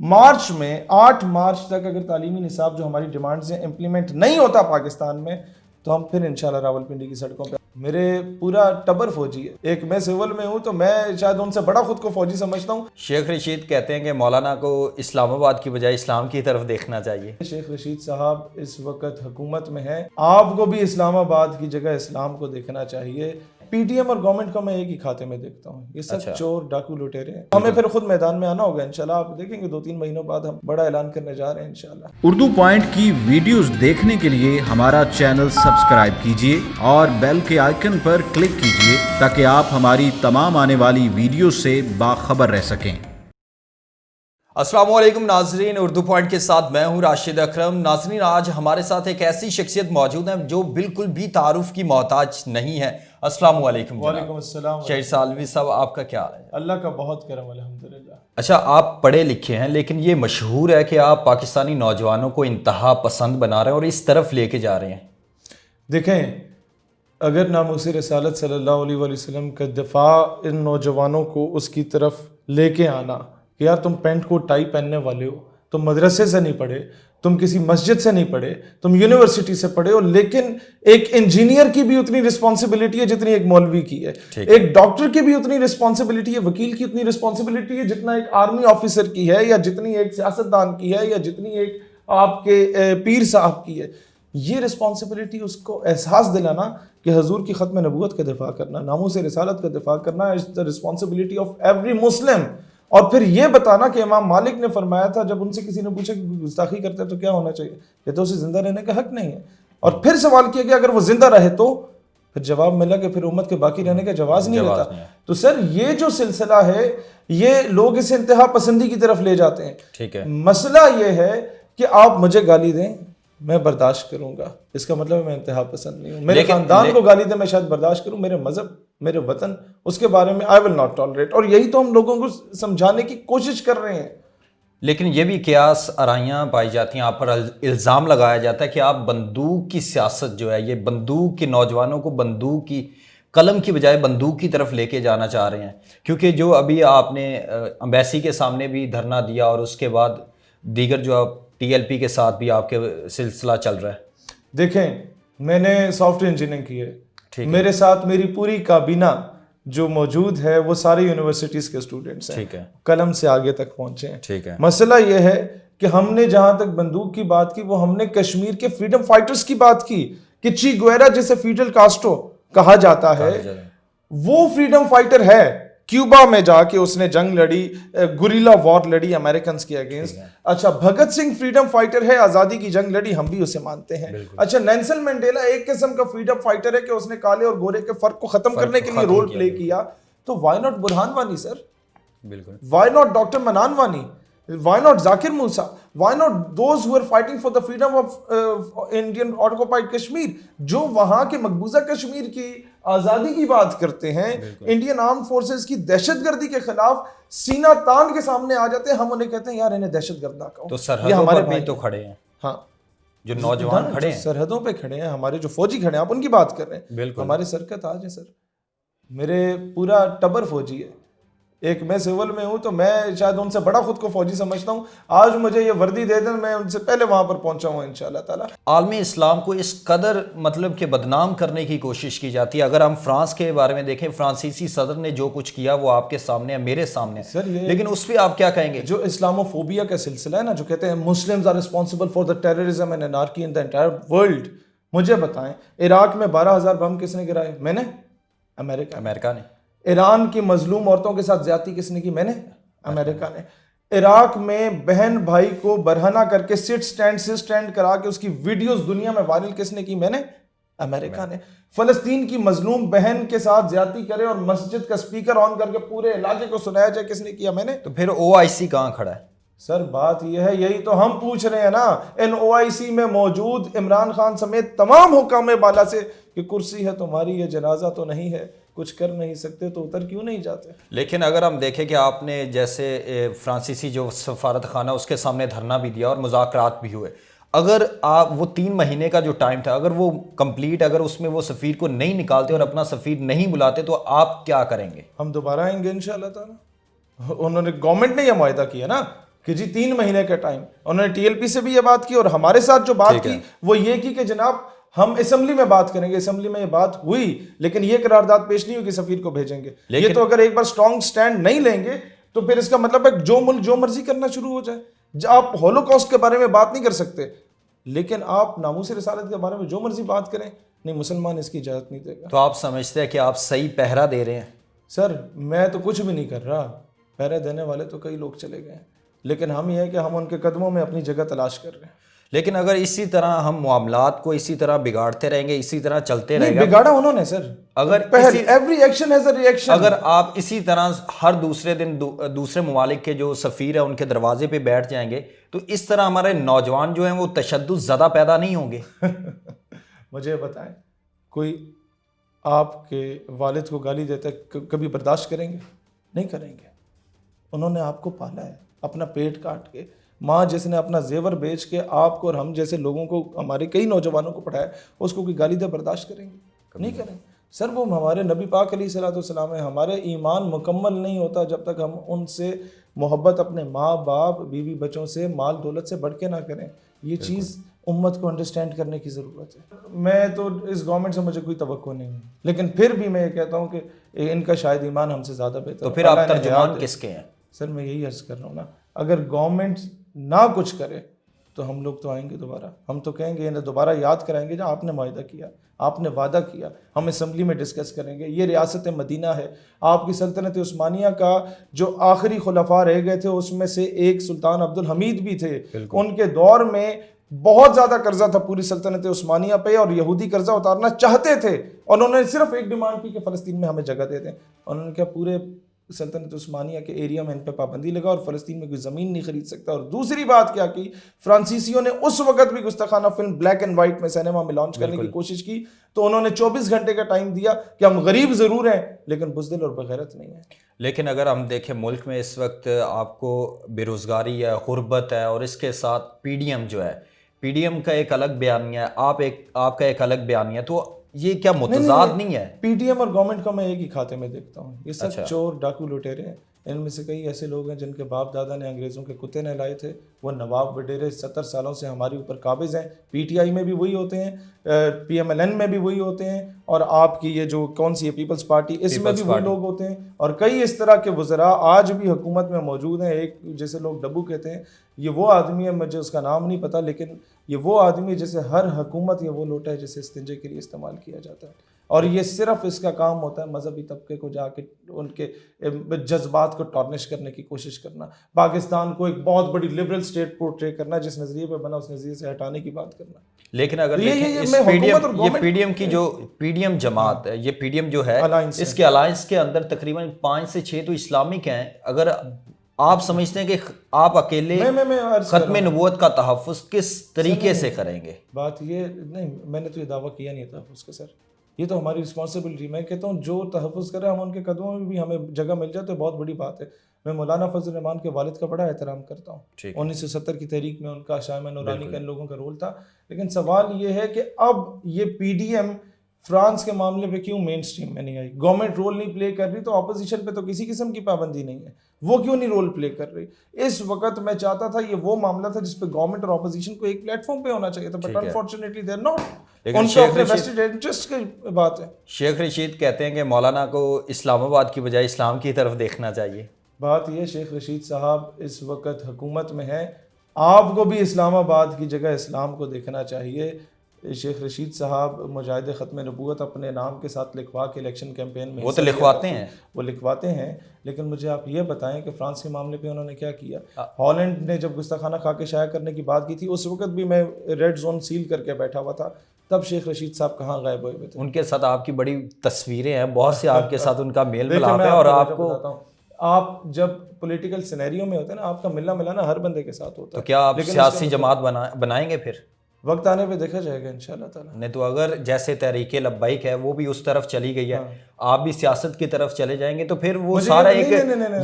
مارچ میں 8 مارچ تک اگر تعلیمی نصاب جو ہماری ڈیمانڈز ہیں امپلیمنٹ نہیں ہوتا پاکستان میں تو ہم پھر انشاءاللہ راولپنڈی کی سڑکوں پہ. میرے پورا ٹبر فوجی ہے. ایک میں سول میں ہوں تو میں شاید ان سے بڑا خود کو فوجی سمجھتا ہوں. شیخ رشید کہتے ہیں کہ مولانا کو اسلام آباد کی بجائے اسلام کی طرف دیکھنا چاہیے. شیخ رشید صاحب اس وقت حکومت میں ہیں. آپ کو بھی اسلام آباد کی جگہ اسلام کو دیکھنا چاہیے. پی ٹی ایم اور گورنمنٹ کو میں ایک ہی کھاتے میں دیکھتا ہوں. یہ سب چور ڈاکو لٹیرے ہیں. ہمیں پھر خود میدان میں آنا ہوگا انشاءاللہ. آپ دیکھیں گے 2-3 مہینوں بعد ہم بڑا اعلان کرنے جا رہے ہیں انشاءاللہ. اردو پوائنٹ کی ویڈیوز دیکھنے کے لیے ہمارا چینل سبسکرائب کیجیے اور بیل کے آئیکن پر کلک کیجیے تاکہ آپ ہماری تمام آنے والی ویڈیوز سے باخبر رہ سکیں. السلام علیکم ناظرین، اردو پوائنٹ کے ساتھ میں ہوں راشد اکرم. ناظرین، آج ہمارے ساتھ ایک ایسی شخصیت موجود ہے جو بالکل بھی تعارف کی محتاج نہیں ہے. السلام علیکم. وعلیکم السلام. شہر سالوی صاحب، آپ کا کیا حال ہے؟ اللہ کا بہت کرم الحمدللہ. اچھا، آپ پڑھے لکھے ہیں لیکن یہ مشہور ہے کہ آپ پاکستانی نوجوانوں کو انتہا پسند بنا رہے ہیں اور اس طرف لے کے جا رہے ہیں. دیکھیں، اگر ناموس رسالت صلی اللہ علیہ وآلہ وسلم کا دفاع ان نوجوانوں کو اس کی طرف لے کے آنا کہ یار تم پینٹ کو ٹائی پہننے والے ہو، تم مدرسے سے نہیں پڑھے، تم کسی مسجد سے نہیں پڑھے، تم یونیورسٹی سے پڑھے ہو، لیکن ایک انجینئر کی بھی اتنی رسپانسبلٹی ہے جتنی ایک مولوی کی ہے، ایک ڈاکٹر کی بھی اتنی رسپانسبلٹی ہے، وکیل کی اتنی رسپانسبلٹی ہے جتنا ایک آرمی آفیسر کی ہے، یا جتنی ایک سیاستدان کی ہے، یا جتنی ایک آپ کے پیر صاحب کی ہے. یہ رسپانسبلٹی اس کو احساس دلانا کہ حضور کی ختم نبوت کا دفاع کرنا، ناموس رسالت کا دفاع کرنا از the responsibility of every Muslim. اور پھر یہ بتانا کہ امام مالک نے فرمایا تھا جب ان سے کسی نے پوچھا کہ گستاخی کرتے تو کیا ہونا چاہیے، کہ تو اسے زندہ رہنے کا حق نہیں ہے. اور پھر سوال کیا کہ اگر وہ زندہ رہے تو پھر جواب ملا کہ پھر امت کے باقی رہنے کا جواز نہیں رہتا. تو سر یہ جو سلسلہ ہے یہ لوگ اسے انتہا پسندی کی طرف لے جاتے ہیں. ٹھیک ہے، مسئلہ یہ ہے کہ آپ مجھے گالی دیں میں برداشت کروں گا، اس کا مطلب ہے میں انتہا پسند نہیں ہوں. میرے خاندان کو گالی دیں میں شاید برداشت کروں، میرے مذہب، میرے وطن، اس کے بارے میں I will not tolerate. اور یہی تو ہم لوگوں کو سمجھانے کی کوشش کر رہے ہیں. لیکن یہ بھی قیاس آرائیاں پائی جاتی ہیں، آپ پر الزام لگایا جاتا ہے کہ آپ بندوق کی سیاست جو ہے، یہ بندوق کے نوجوانوں کو بندوق کی قلم کی بجائے بندوق کی طرف لے کے جانا چاہ رہے ہیں. کیونکہ جو ابھی آپ نے امبیسی کے سامنے بھی دھرنا دیا اور اس کے بعد دیگر جو ٹی ایل پی کے ساتھ بھی آپ کے سلسلہ چل رہا ہے. دیکھیں، میں نے سافٹ ویئر انجینئرنگ کی ہے، میرے ساتھ میری پوری کابینہ جو موجود ہے وہ ساری یونیورسٹیز کے اسٹوڈنٹس ہیں. ٹھیک ہے، قلم سے آگے تک پہنچے ہیں. ٹھیک ہے. مسئلہ یہ ہے کہ ہم نے جہاں تک بندوق کی بات کی وہ ہم نے کشمیر کے فریڈم فائٹرز کی بات کی کہ چی گویرا جسے فیڈل کاسٹرو کہا جاتا ہے وہ فریڈم فائٹر ہے. کیوبا میں جا کے اس نے جنگ لڑی، گوریلا وار لڑی امریکنز کے اگینسٹ. اچھا، بھگت سنگھ فریڈم فائٹر ہے، آزادی کی جنگ لڑی، ہم بھی اسے مانتے ہیں. اچھا، نیلسن منڈیلا ایک قسم کا فریڈم فائٹر ہے کہ اس نے کالے اور گورے کے فرق کو ختم کرنے کے لیے رول پلے کیا. تو Y not Burhan Wani sir, بالکل، why not doctor Mannan Wani, why not Zakir Musa, why not those who are fighting for the freedom of Indian occupied Kashmir, جو وہاں کے مقبوضہ کشمیر کی آزادی کی بات کرتے ہیں، انڈین آرم فورسز کی دہشت گردی کے خلاف سینہ تان کے سامنے آ جاتے ہیں. ہم انہیں کہتے ہیں یار انہیں دہشت گرد نہ کہو. تو سرحدوں پر بھی تو کھڑے ہیں، ہاں جو نوجوان کھڑے ہیں سرحدوں پہ کھڑے ہیں، ہمارے جو فوجی کھڑے ہیں، آپ ان کی بات کر رہے ہیں. بالکل، ہمارے سر کا تاج ہے سر. میرے پورا ٹبر فوجی ہے. ایک میں سول میں ہوں تو میں شاید ان سے بڑا خود کو فوجی سمجھتا ہوں. آج مجھے یہ وردی دے دیں میں ان سے پہلے وہاں پر پہنچا ہوں انشاءاللہ تعالی. عالم اسلام کو اس قدر مطلب کہ بدنام کرنے کی کوشش کی جاتی ہے. اگر ہم فرانس کے بارے میں دیکھیں، فرانسیسی صدر نے جو کچھ کیا وہ آپ کے سامنے ہے، میرے سامنے ہے، لیکن اس پہ آپ کیا کہیں گے؟ جو اسلامو فوبیا کا سلسلہ ہے نا، جو کہتے ہیں Muslims are responsible for the terrorism and anarchy in the entire world. مجھے بتائیں عراق میں 12,000 بم کس نے گرائے؟ میں نے؟ امریکہ نے. ایران کی مظلوم عورتوں کے ساتھ زیادتی کس نے کی؟ میں نے؟ امریکہ نے. عراق میں بہن بھائی کو برہنہ کر کے سٹ سٹینڈ کرا کے اس کی ویڈیوز دنیا میں وائرل کس نے کی؟ میں نے؟ امریکہ نے. فلسطین کی مظلوم بہن کے ساتھ زیادتی کرے اور مسجد کا سپیکر آن کر کے پورے علاقے کو سنایا جائے، کس نے کیا؟ میں نے. تو پھر OIC کہاں کھڑا ہے؟ سر بات یہ ہے، یہی تو ہم پوچھ رہے ہیں نا. OIC میں موجود عمران خان سمیت تمام حکام بالا سے کہ کرسی ہے تمہاری، یہ جنازہ تو نہیں ہے، کچھ کر نہیں سکتے تو اتر کیوں نہیں جاتے؟ لیکن اگر ہم دیکھیں کہ آپ نے جیسے فرانسیسی جو سفارت خانہ اس کے سامنے دھرنا بھی دیا اور مذاکرات بھی ہوئے، اگر آپ وہ 3 مہینے کا جو ٹائم تھا اگر وہ کمپلیٹ، اگر اس میں وہ سفیر کو نہیں نکالتے اور اپنا سفیر نہیں بلاتے تو آپ کیا کریں گے؟ ہم دوبارہ آئیں گے انشاءاللہ تعالی. انہوں نے گورنمنٹ نے یہ معاہدہ کیا نا کہ جی 3 مہینے کا ٹائم. انہوں نے TLP سے بھی یہ بات کی اور ہمارے ساتھ جو بات کی وہ یہ کی کہ جناب ہم اسمبلی میں بات کریں گے. اسمبلی میں یہ بات ہوئی لیکن یہ قرارداد پیش نہیں ہوئی کہ سفیر کو بھیجیں گے. یہ تو اگر ایک بار سٹرونگ سٹینڈ نہیں لیں گے تو پھر اس کا مطلب ہے جو ملک جو مرضی کرنا شروع ہو جائے. آپ ہولوکاسٹ کے بارے میں بات نہیں کر سکتے لیکن آپ ناموس رسالت کے بارے میں جو مرضی بات کریں, نہیں مسلمان اس کی اجازت نہیں دے گا. تو آپ سمجھتے ہیں کہ آپ صحیح پہرا دے رہے ہیں؟ سر میں تو کچھ بھی نہیں کر رہا, پہرے دینے والے تو کئی لوگ چلے گئے ہیں, لیکن ہم یہ ہے کہ ہم ان کے قدموں میں اپنی جگہ تلاش کر رہے ہیں. لیکن اگر اسی طرح ہم معاملات کو اسی طرح بگاڑتے رہیں گے, اسی طرح چلتے رہے گا, بگاڑا انہوں نے سر. اگر every action has a reaction. اگر آپ اسی طرح ہر دوسرے دن دوسرے ممالک کے جو سفیر ہیں ان کے دروازے پہ بیٹھ جائیں گے تو اس طرح ہمارے نوجوان جو ہیں وہ تشدد زدہ پیدا نہیں ہوں گے. مجھے بتائیں کوئی آپ کے والد کو گالی دیتا ہے کبھی برداشت کریں گے؟ نہیں کریں گے. انہوں نے آپ کو پالا ہے اپنا پیٹ کاٹ کے. ماں جس نے اپنا زیور بیچ کے آپ کو اور ہم جیسے لوگوں کو, ہمارے کئی نوجوانوں کو پڑھایا, اس کو کوئی گالی دے برداشت کریں گے؟ نہیں کریں. سر وہ ہمارے نبی پاک علیہ الصلوۃ والسلام ہیں. ہمارے ایمان مکمل نہیں ہوتا جب تک ہم ان سے محبت اپنے ماں باپ بیوی بچوں سے مال دولت سے بڑھ کے نہ کریں. یہ چیز امت کو انڈرسٹینڈ کرنے کی ضرورت ہے. میں تو اس گورنمنٹ سے مجھے کوئی توقع نہیں ہے لیکن پھر بھی میں یہ کہتا ہوں کہ ان کا شاید ایمان ہم سے زیادہ بہتر. تو پھر آپ ترجمان کس کے ہیں؟ سر میں یہی عرض کر رہا ہوں نا, اگر گورنمنٹ نہ کچھ کرے تو ہم لوگ تو آئیں گے دوبارہ. ہم تو کہیں گے انہیں دوبارہ یاد کرائیں گے جہاں آپ نے معاہدہ کیا, آپ نے وعدہ کیا. ہم اسمبلی میں ڈسکس کریں گے. یہ ریاست مدینہ ہے. آپ کی سلطنت عثمانیہ کا جو آخری خلفاء رہ گئے تھے اس میں سے ایک سلطان عبدالحمید بھی تھے. ان کے دور میں بہت زیادہ قرضہ تھا پوری سلطنت عثمانیہ پہ اور یہودی قرضہ اتارنا چاہتے تھے. انہوں نے صرف ایک ڈیمانڈ کی کہ فلسطین میں ہمیں جگہ دے دیں. انہوں نے کہا پورے سلطنت عثمانیہ کے ایریا میں ان پہ پابندی لگا اور فلسطین میں کوئی زمین نہیں خرید سکتا. اور دوسری بات کیا کی, فرانسیسیوں نے اس وقت بھی گستاخانہ فلم بلیک اینڈ وائٹ میں سینما میں لانچ کرنے کی کوشش کی تو انہوں نے 24 گھنٹے کا ٹائم دیا کہ ہم غریب ضرور ہیں لیکن بزدل اور بغیرت نہیں ہیں. لیکن اگر ہم دیکھیں ملک میں اس وقت آپ کو بے روزگاری ہے, غربت ہے, اور اس کے ساتھ PDM جو ہے, PDM کا ایک الگ بیانیہ ہے, آپ کا ایک الگ بیانیہ ہے, تو یہ کیا متضاد نہیں ہے؟ PDM اور گورنمنٹ کا میں ایک ہی کھاتے میں دیکھتا ہوں. یہ سب چور ڈاکو لٹیرے ہیں. ان میں سے کئی ایسے لوگ ہیں جن کے باپ دادا نے انگریزوں کے کتے نہلائے تھے. وہ نواب وڈیرے 70 سالوں سے ہمارے اوپر قابض ہیں. PTI میں بھی وہی ہوتے ہیں, PMLN میں بھی وہی ہوتے ہیں, اور آپ کی یہ جو کون سی ہے پیپلز پارٹی, اس میں بھی وہی لوگ ہوتے ہیں. اور کئی اس طرح کے وزراء آج بھی حکومت میں موجود ہیں. ایک جیسے لوگ ڈبو کہتے ہیں, یہ وہ آدمی ہے, مجھے اس کا نام نہیں پتا, لیکن یہ وہ آدمی جیسے ہر حکومت یہ وہ لوٹا ہے جسے استنجے کے لیے استعمال کیا جاتا ہے. اور یہ صرف اس کا کام ہوتا ہے مذہبی طبقے کو جا کے ان کے جذبات کو ٹارنش کرنے کی کوشش کرنا, پاکستان کو ایک بہت بڑی لبرل اسٹیٹ پورٹرے کرنا, جس نظریے پہ بنا اس نظریے سے ہٹانے کی بات کرنا. لیکن اگر یہ PDM کی جو PDM جماعت ہے, یہ PDM جو ہے اس کے الائنس کے اندر تقریباً 5 سے 6 تو اسلامک ہیں. اگر آپ سمجھتے ہیں کہ آپ اکیلے ختم نبوت کا تحفظ کس طریقے سے کریں گے؟ بات یہ نہیں, میں نے تو یہ دعویٰ کیا نہیں تحفظ کا سر. یہ تو ہماری رسپانسبلٹی. میں کہتا ہوں جو تحفظ کرے ہم ان کے قدموں میں بھی ہمیں جگہ مل جائے تو بہت بڑی بات ہے. میں مولانا فضل الرحمان کے والد کا بڑا احترام کرتا ہوں. 1970 کی تحریک میں ان کا, شاہ نورانی کا, ان لوگوں کا رول تھا. لیکن سوال یہ ہے کہ اب یہ PDM فرانس کے معاملے پہ کیوں مین سٹریم میں نہیں آئی؟ گورنمنٹ رول نہیں پلے کر رہی تو اپوزیشن پہ تو کسی قسم کی پابندی نہیں ہے, وہ کیوں نہیں رول پلے کر رہی؟ اس وقت میں چاہتا تھا یہ وہ معاملہ تھا جس پہ گورنمنٹ اور اپوزیشن کو ایک پلیٹ فارم پہ ہونا چاہیے تھا, but unfortunately they are not. ان کا اپنے ویسٹڈ انٹرسٹ کی بات ہے. شیخ رشید کہتے ہیں کہ مولانا کو اسلام آباد کی بجائے اسلام کی طرف دیکھنا چاہیے. بات یہ, شیخ رشید صاحب اس وقت حکومت میں ہیں, آپ کو بھی اسلام آباد کی جگہ اسلام کو دیکھنا چاہیے. شیخ رشید صاحب مجاہد ختم نبوت اپنے نام کے ساتھ لکھوا کے الیکشن کیمپین میں وہ تو لکھواتے ہیں, وہ لکھواتے ہیں. لیکن مجھے آپ یہ بتائیں کہ فرانس کے معاملے پہ انہوں نے کیا کیا؟ ہالینڈ نے جب گستاخانہ کھا کے شائع کرنے کی بات کی تھی, اس وقت بھی میں ریڈ زون سیل کر کے بیٹھا ہوا تھا, تب شیخ رشید صاحب کہاں غائب ہوئے تھے؟ ان کے ساتھ آپ کی بڑی تصویریں ہیں, بہت سے آپ کے ساتھ ان کا میل ملاپ ہے. اور آپ کو آپ جب پولیٹیکل سینیریو میں ہوتے ہیں نا, آپ کا ملنا ملانا ہر بندے کے ساتھ ہوتا ہے. تو کیا آپ سیاسی جماعت بنائیں گے پھر؟ وقت آنے پہ دیکھا جائے گا انشاءاللہ تعالیٰ. نہیں تو اگر جیسے تحریک لبیک ہے وہ بھی اس طرف چلی گئی ہے, آپ بھی سیاست کی طرف چلے جائیں گے, تو پھر وہ سارا ایک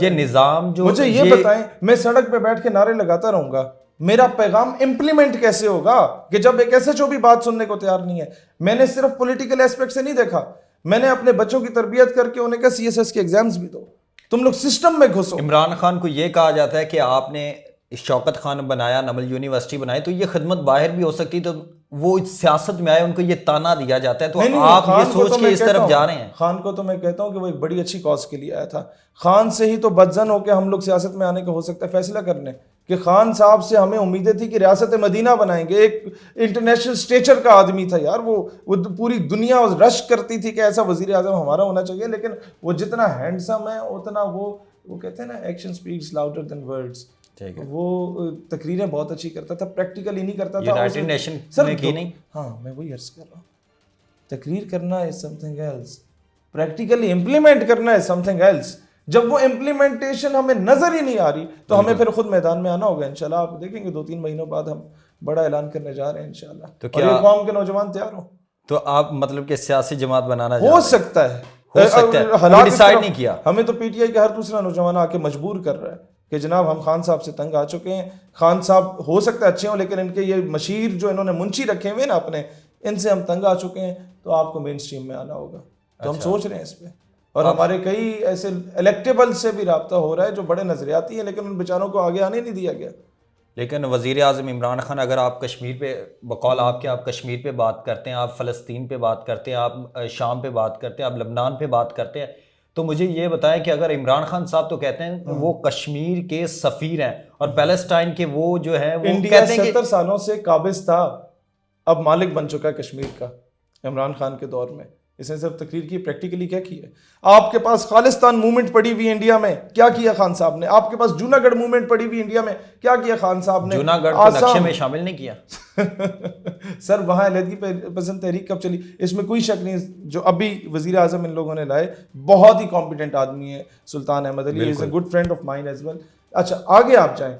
یہ نظام جو, مجھے یہ بتائیں, میں سڑک پہ بیٹھ کے نعرے لگاتا رہوں گا, میرا پیغام امپلیمنٹ کیسے ہوگا کہ جب ایک SHO بھی بات سننے کو تیار نہیں ہے؟ میں نے صرف پولیٹیکل ایسپیکٹ سے نہیں دیکھا, میں نے اپنے بچوں کی تربیت کر کے انہیں کہا CSS کے ایگزامز بھی دو, تم لوگ سسٹم میں گھسو. عمران خان کو یہ کہا جاتا ہے کہ آپ نے شوکت خان بنایا, نمل یونیورسٹی بنائی, تو یہ خدمت باہر بھی ہو سکتی, تو وہ سیاست میں آئے, ان کو یہ تانا دیا جاتا ہے, تو آپ یہ سوچ کے اس طرف جا رہے ہیں. خان کو تو میں کہتا ہوں کہ وہ ایک بڑی اچھی کاز کے لیے آیا تھا. خان سے ہی تو بدزن ہو کے ہم لوگ سیاست میں آنے کا ہو سکتا ہے فیصلہ کرنے, کہ خان صاحب سے ہمیں امیدیں تھی کہ ریاست مدینہ بنائیں گے. ایک انٹرنیشنل اسٹیچر کا آدمی تھا یار, وہ پوری دنیا رش کرتی تھی کہ ایسا وزیر اعظم ہمارا ہونا چاہیے, لیکن وہ جتنا ہینڈسم ہے اتنا وہ کہتے ہیں نا action speaks louder than words. وہ تقریریں بہت اچھی کرتا تھا, پریکٹیکلی نہیں کرتا تھا. یونائیٹڈ نیشن میں کی نہیں. ہاں میں وہی عرض کر رہا ہوں, تقریر کرنا is something else, practically implement کرنا از سم تھنگ ایلس. جب وہ امپلیمنٹیشن ہمیں نظر ہی نہیں آ رہی تو ہمیں پھر خود میدان میں آنا ہوگا انشاءاللہ. آپ دیکھیں گے 2-3 مہینوں بعد ہم بڑا اعلان کرنے جا رہے ہیں انشاءاللہ. تو کیا قوم کے نوجوان تیار ہوں؟ تو آپ مطلب کہ سیاسی جماعت بنانا ہو سکتا ہے, حالات ڈیسائیڈ نہیں کیا. ہمیں تو پی ٹی آئی کا ہر دوسرا نوجوان آ کے مجبور کر رہا ہے کہ جناب ہم خان صاحب سے تنگ آ چکے ہیں. خان صاحب ہو سکتا ہے اچھے ہوں, لیکن ان کے یہ مشیر جو انہوں نے منشی رکھے ہوئے نا اپنے, ان سے ہم تنگ آ چکے ہیں, تو آپ کو مین اسٹریم میں آنا ہوگا. تو ہم سوچ رہے ہیں اس پہ, اور ہمارے کئی ایسے الیکٹیبل سے بھی رابطہ ہو رہا ہے جو بڑے نظریاتی ہیں, لیکن ان بیچاروں کو آگے آنے نہیں دیا گیا. لیکن وزیر اعظم عمران خان, اگر آپ کشمیر پہ بقول آپ کے, آپ کشمیر پہ بات کرتے ہیں, آپ فلسطین پہ بات کرتے ہیں, آپ شام پہ بات کرتے ہیں, آپ لبنان پہ بات کرتے ہیں, تو مجھے یہ بتائیں کہ اگر عمران خان صاحب تو کہتے ہیں وہ کشمیر کے سفیر ہیں, اور پیلسٹائن کے وہ جو ہیں وہ انڈیا 70 سالوں سے قابض تھا, اب مالک بن چکا ہے کشمیر کا عمران خان کے دور میں. اس نے صرف تقریر کی, پریکٹیکلی کیا کی ہے؟ آپ کے پاس خالستان موومنٹ پڑی ہوئی انڈیا میں, کیا کیا خان صاحب نے؟ آپ کے پاس جوناگڑھ موومنٹ پڑی ہوئی انڈیا میں, کیا کیا خان صاحب نے؟ جوناگڑھ کو نقشے میں شامل نہیں کیا. سر وہاں علیحدگی پسند تحریک کب چلی, اس میں کوئی شک نہیں. جو ابھی وزیر اعظم ان لوگوں نے لائے, بہت ہی کمپیٹنٹ آدمی ہے Sultan Ahmed Ali, is a good friend of mine as well. اچھا آگے آپ جائیں,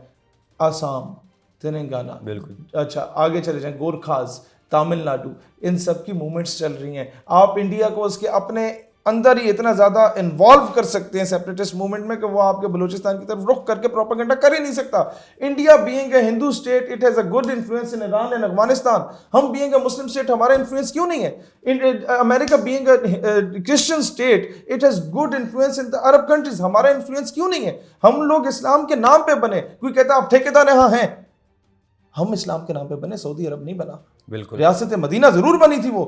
آسام, تلنگانہ, بالکل. اچھا آگے چلے جائیں, گورکھاز, تامل ناڈو, ان سب کی موومنٹس چل رہی ہیں. آپ انڈیا کو اس کے اپنے اندر ہی اتنا زیادہ انوالو کر سکتے ہیں سیپریٹسٹ موومنٹ میں کہ وہ آپ کے بلوچستان کی طرف رخ کر کے پروپیگنڈا کر ہی نہیں سکتا. India being a Hindu state, it has a good influence in Iran and Afghanistan. ہم بینگ اے مسلم اسٹیٹ, ہمارا انفلوئنس کیوں نہیں ہے؟ America being a Christian state, it has good influence in Arab countries, ہمارا انفلوئنس کیوں نہیں ہے؟ ہم لوگ اسلام کے نام پہ بنے. کوئی کہتا ہے آپ ٹھیکیدار یہاں ہیں, ہم اسلام کے نام پہ بنے, سعودی عرب نہیں بنا. بالکل, ریاست مدینہ ضرور بنی تھی وہ,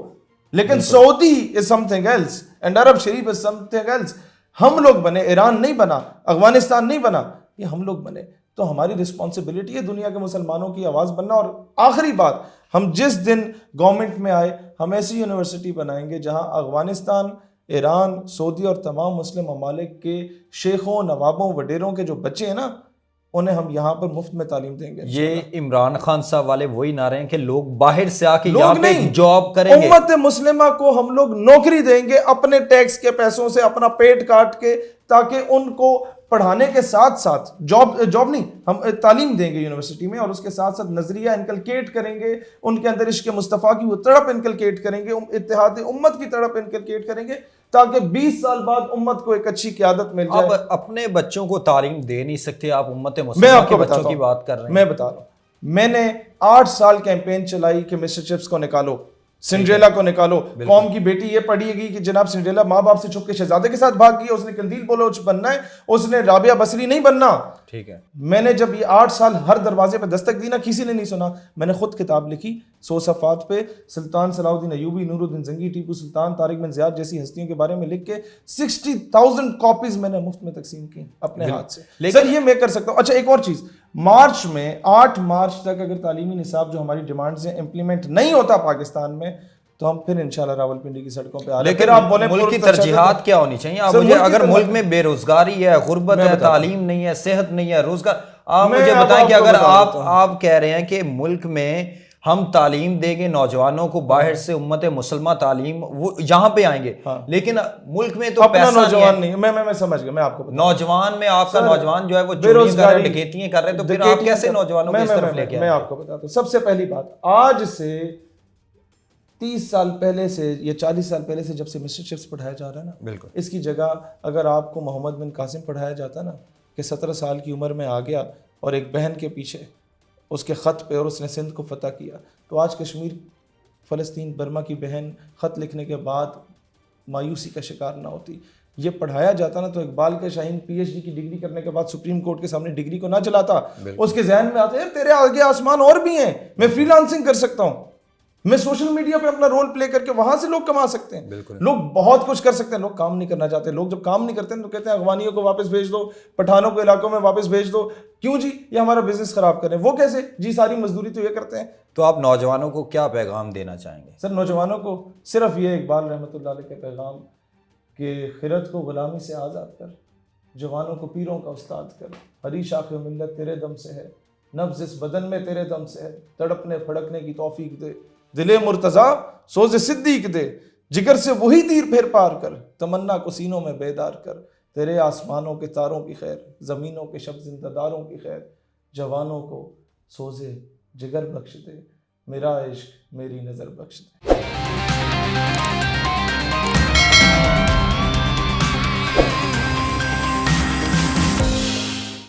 لیکن Saudi is something else and Arab شریف از سم تھنگ ایلس. ہم لوگ بنے, ایران نہیں بنا, افغانستان نہیں بنا, یہ ہم لوگ بنے. تو ہماری رسپانسبلٹی ہے دنیا کے مسلمانوں کی آواز بننا. اور آخری بات, ہم جس دن گورنمنٹ میں آئے, ہم ایسی یونیورسٹی بنائیں گے جہاں افغانستان, ایران, سعودی اور تمام مسلم ممالک کے شیخوں, نوابوں, وڈیروں کے جو بچے ہیں نا, انہیں ہم یہاں پر مفت میں تعلیم دیں گے. یہ عمران خان صاحب والے وہی نعرے ہیں کہ لوگ باہر سے آ کے یہاں پہ جاب کریں گے. امت مسلمہ کو ہم لوگ نوکری دیں گے اپنے ٹیکس کے پیسوں سے, اپنا پیٹ کاٹ کے, تاکہ ان کو پڑھانے کے ساتھ ساتھ جاب نہیں, ہم تعلیم دیں گے یونیورسٹی میں, اور اس کے ساتھ ساتھ نظریہ انکلکیٹ کریں گے, ان کے اندر عشق مصطفیٰ کی وہ تڑپ انکلکیٹ کریں گے, اتحاد امت کی تڑپ انکلکیٹ کریں گے, تاکہ 20 سال بعد امت کو ایک اچھی قیادت مل جائے. آپ اپنے بچوں کو تعلیم دے نہیں سکتے, آپ امت مسلمہ کے بچوں کی بات کر رہے ہیں. میں بتا رہا ہوں, میں نے 8 سال کیمپین چلائی کہ مسٹر چپس کو نکالو, سنڈریلا کو نکالو. قوم کی بیٹی یہ پڑھی گی کہ جناب سنڈریلا ماں باپ سے چھپ کے شہزادے کے ساتھ بھاگ گئی, اس نے قندیل بلوچ بننا ہے, اس نے رابعہ بصری نہیں بننا. ٹھیک ہے, میں نے جب یہ 8 سال ہر دروازے پہ دستک دی نا, کسی نے نہیں سنا. میں نے خود کتاب لکھی 100 صفحات پہ, سلطان صلاح الدین ایوبی, نور الدین زنگی, ٹیپو سلطان, طارق بن زیاد جیسی ہستیوں کے بارے میں لکھ کے 60,000 کاپیز میں نے مفت میں تقسیم کی اپنے ہاتھ سے. سر یہ میں کر سکتا ہوں. اچھا ایک اور چیز, مارچ میں 8 مارچ تک اگر تعلیمی نصاب جو ہماری ڈیمانڈز ہیں امپلیمنٹ نہیں ہوتا پاکستان میں, تو ہم پھر انشاءاللہ راولپنڈی کی سڑکوں پہ آ رہے ہیں. لیکن آپ بولیں ملک کی ترجیحات کیا ہونی چاہیے؟ آپ مجھے, اگر ملک میں بے روزگاری ہے, غربت ہے, تعلیم نہیں ہے, صحت نہیں ہے, روزگار, آپ مجھے بتائیں کہ اگر آپ کہہ رہے ہیں کہ ملک میں ہم تعلیم دیں گے نوجوانوں کو, باہر سے امت مسلمہ تعلیم وہ یہاں پہ آئیں گے, لیکن ملک میں تو پیسہ نوجوان نہیں. میں سمجھ گیا, میں آپ کو نوجوان میں آپ کا نوجوان جو ہے وہ چوریاں کر رہے ہیں, ڈکیتیاں کر رہے ہیں, تو پھر آپ کیسے نوجوانوں کو اس طرف لے کے آئیں؟ میں آپ کو بتاتا ہوں. سب سے پہلی بات, آج سے 30 سال پہلے سے یا 40 سال پہلے سے جب سے مسٹر چپس پڑھایا جا رہا ہے نا, بالکل, اس کی جگہ اگر آپ کو محمد بن قاسم پڑھایا جاتا نا, کہ 17 سال کی عمر میں آ گیا اور ایک بہن کے پیچھے اس کے خط پہ, اور اس نے سندھ کو فتح کیا, تو آج کشمیر, فلسطین, برما کی بہن خط لکھنے کے بعد مایوسی کا شکار نہ ہوتی. یہ پڑھایا جاتا نا تو اقبال کے شاہین پی ایچ ڈی کی ڈگری کرنے کے بعد سپریم کورٹ کے سامنے ڈگری کو نہ چلاتا, اس کے ذہن میں آتا ہے یار تیرے آگے آسمان اور بھی ہیں, میں فری لانسنگ کر سکتا ہوں, میں سوشل میڈیا پہ اپنا رول پلے کر کے وہاں سے لوگ کما سکتے ہیں, لوگ بہت کچھ کر سکتے ہیں, لوگ کام نہیں کرنا چاہتے. لوگ جب کام نہیں کرتے ہیں تو کہتے ہیں افغانیوں کو واپس بھیج دو, پٹھانوں کو علاقوں میں واپس بھیج دو, کیوں جی یہ ہمارا بزنس خراب کریں. وہ کیسے جی, ساری مزدوری تو یہ کرتے ہیں. تو آپ نوجوانوں کو کیا پیغام دینا چاہیں گے؟ سر نوجوانوں کو صرف یہ اقبال رحمۃ اللہ علیہ کا پیغام کہ خرد کو غلامی سے آزاد کر, جوانوں کو پیروں کا استاد کر, ہری شاخ ملت تیرے دم سے ہے, نبض اس بدن میں تیرے دم سے ہے, تڑپنے پھڑکنے کی توفیق دے, دل مرتضیٰ سوز صدیق دے, جگر سے وہی تیر پھیر پار کر, تمنا کو سینوں میں بیدار کر, تیرے آسمانوں کے تاروں کی خیر, زمینوں کے شب زندہ داروں کی خیر, جوانوں کو سوزے جگر بخش دے, میرا عشق میری نظر بخش دے.